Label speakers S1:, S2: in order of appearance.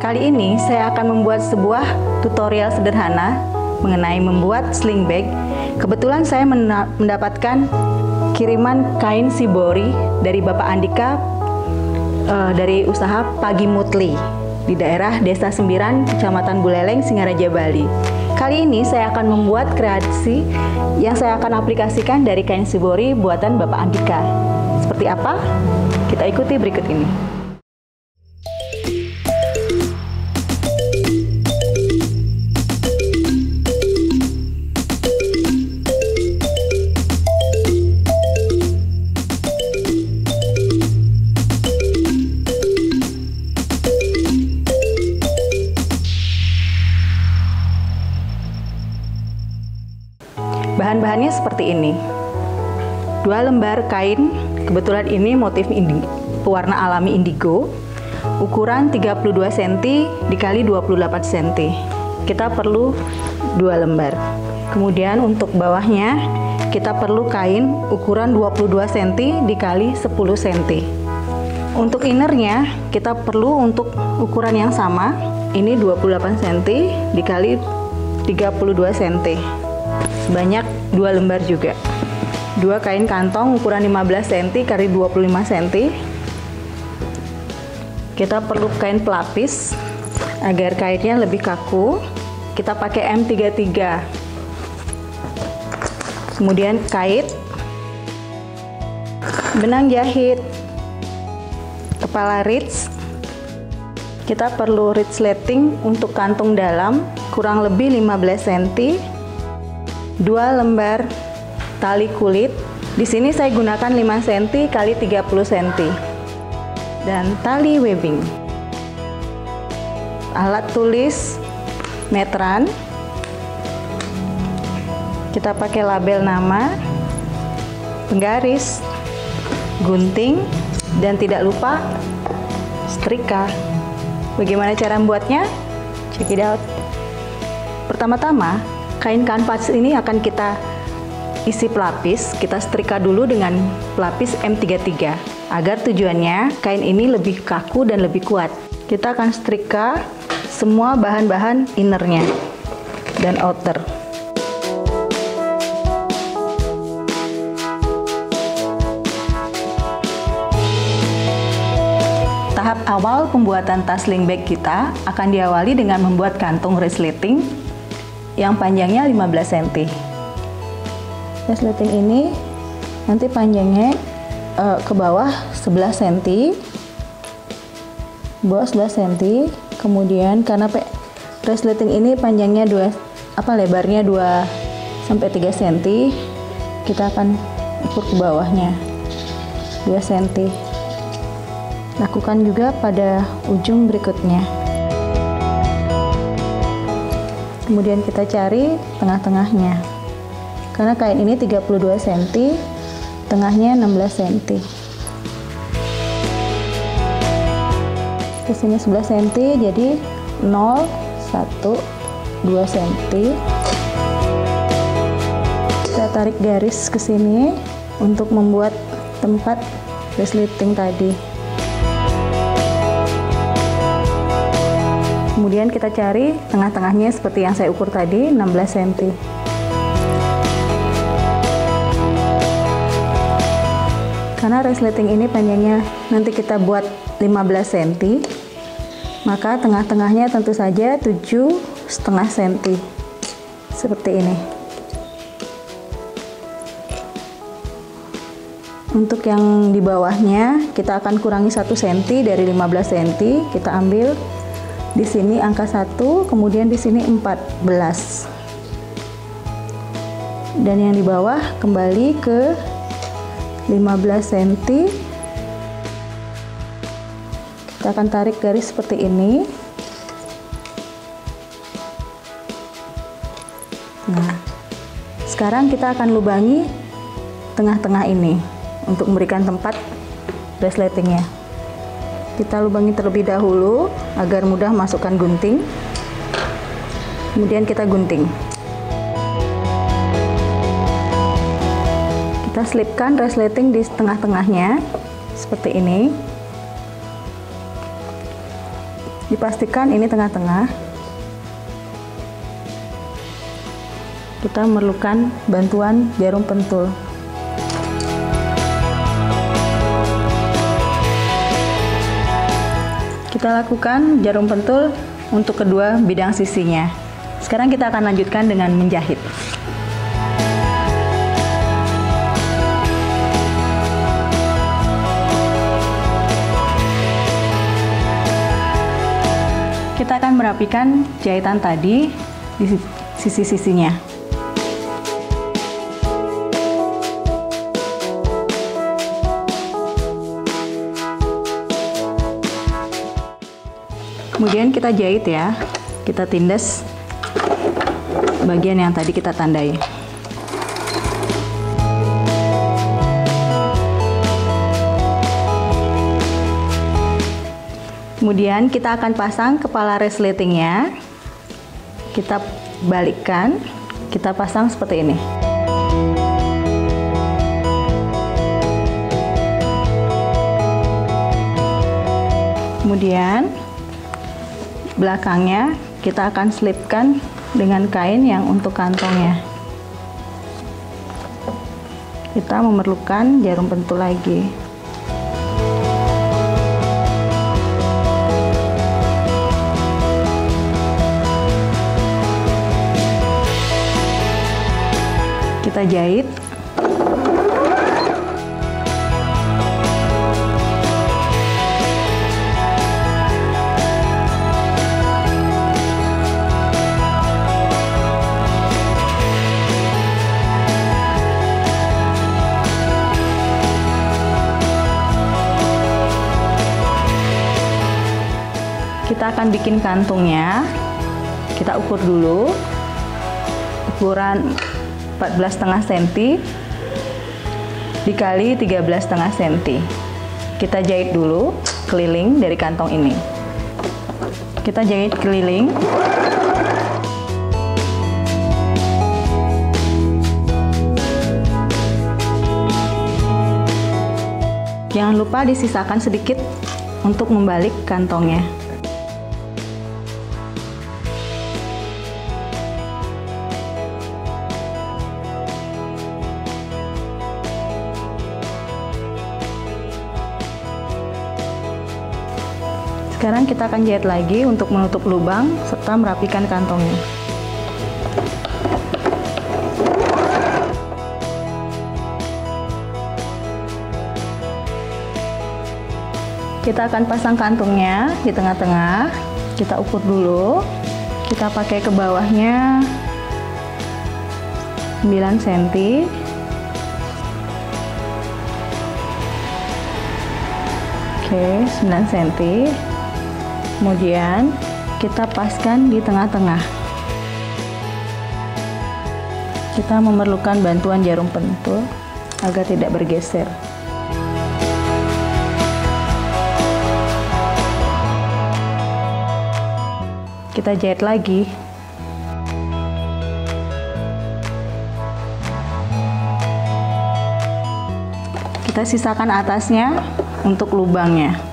S1: Kali ini saya akan membuat sebuah tutorial sederhana mengenai membuat sling bag. Kebetulan saya mendapatkan kiriman kain shibori dari Bapak Andika dari usaha Pagi Mutli di daerah Desa Sembiran, Kecamatan Buleleng, Singaraja, Bali. Kali ini saya akan membuat kreasi yang saya akan aplikasikan dari kain shibori buatan Bapak Andika. Seperti apa? Kita ikuti berikut ini. Bahan-bahannya seperti ini. 2 lembar kain, kebetulan ini motif pewarna alami indigo, ukuran 32 cm dikali 28 cm. Kita perlu 2 lembar. Kemudian untuk bawahnya kita perlu kain ukuran 22 cm dikali 10 cm. Untuk innernya kita perlu untuk ukuran yang sama, ini 28 cm dikali 32 cm. Sebanyak 2 lembar juga. 2 kain kantong ukuran 15 cm kali 25 cm. Kita perlu kain pelapis agar kainnya lebih kaku. Kita pakai M33. Kemudian kait, benang jahit, kepala ridge. Kita perlu resleting untuk kantung dalam kurang lebih 15 cm. 2 lembar tali kulit. Di sini saya gunakan 5 cm kali 30 cm. Dan tali webbing. Alat tulis meteran. Kita pakai label nama, penggaris, gunting, dan tidak lupa setrika. Bagaimana cara membuatnya? Check it out. Pertama-tama, kain kanvas ini akan kita isi pelapis, kita setrika dulu dengan pelapis M33 agar tujuannya kain ini lebih kaku dan lebih kuat. Kita akan setrika semua bahan-bahan innernya dan outer. Tahap awal pembuatan tas sling bag kita akan diawali dengan membuat kantung resleting yang panjangnya 15 cm. Resleting ini nanti panjangnya ke bawah 11 cm, bawah 11 cm. Kemudian karena resleting ini panjangnya lebarnya 2 sampai 3 cm, kita akan ukur ke bawahnya 2 cm. Lakukan juga pada ujung berikutnya. Kemudian kita cari tengah-tengahnya. Karena kain ini 32 cm, tengahnya 16 cm. Ke sini 11 cm, jadi 0, 1, 2 cm. Kita tarik garis ke sini untuk membuat tempat resleting tadi. Kemudian kita cari tengah-tengahnya seperti yang saya ukur tadi, 16 cm. Karena resleting ini panjangnya nanti kita buat 15 cm, maka tengah-tengahnya tentu saja 7,5 cm. Seperti ini. Untuk yang di bawahnya kita akan kurangi 1 cm dari 15 cm, kita ambil di sini angka 1, kemudian di sini 14. Dan yang di bawah kembali ke 15 cm. Kita akan tarik garis seperti ini. Nah, sekarang kita akan lubangi tengah-tengah ini untuk memberikan tempat resletingnya. Kita lubangi terlebih dahulu agar mudah masukkan gunting. Kemudian kita gunting. Kita selipkan resleting di tengah-tengahnya seperti ini. Dipastikan ini tengah-tengah. Kita memerlukan bantuan jarum pentul. Kita lakukan jarum pentul untuk kedua bidang sisinya. Sekarang kita akan lanjutkan dengan menjahit. Kita akan merapikan jahitan tadi di sisi-sisinya. Kemudian kita jahit ya, kita tindas bagian yang tadi kita tandai. Kemudian kita akan pasang kepala resletingnya. Kita balikkan, kita pasang seperti ini. Kemudian belakangnya kita akan selipkan dengan kain yang untuk kantongnya. Kita memerlukan jarum pentul lagi. Kita jahit. Kita akan bikin kantungnya. Kita ukur dulu. Ukuran 14,5 cm dikali 13,5 cm. Kita jahit dulu keliling dari kantong ini. Kita jahit keliling. Jangan lupa disisakan sedikit untuk membalik kantongnya. Sekarang kita akan jahit lagi untuk menutup lubang serta merapikan kantongnya. Kita akan pasang kantungnya di tengah-tengah. Kita ukur dulu. Kita pakai ke bawahnya 9 cm. Oke, 9 cm. Kemudian kita paskan di tengah-tengah. Kita memerlukan bantuan jarum pentul agar tidak bergeser. Kita jahit lagi. Kita sisakan atasnya untuk lubangnya.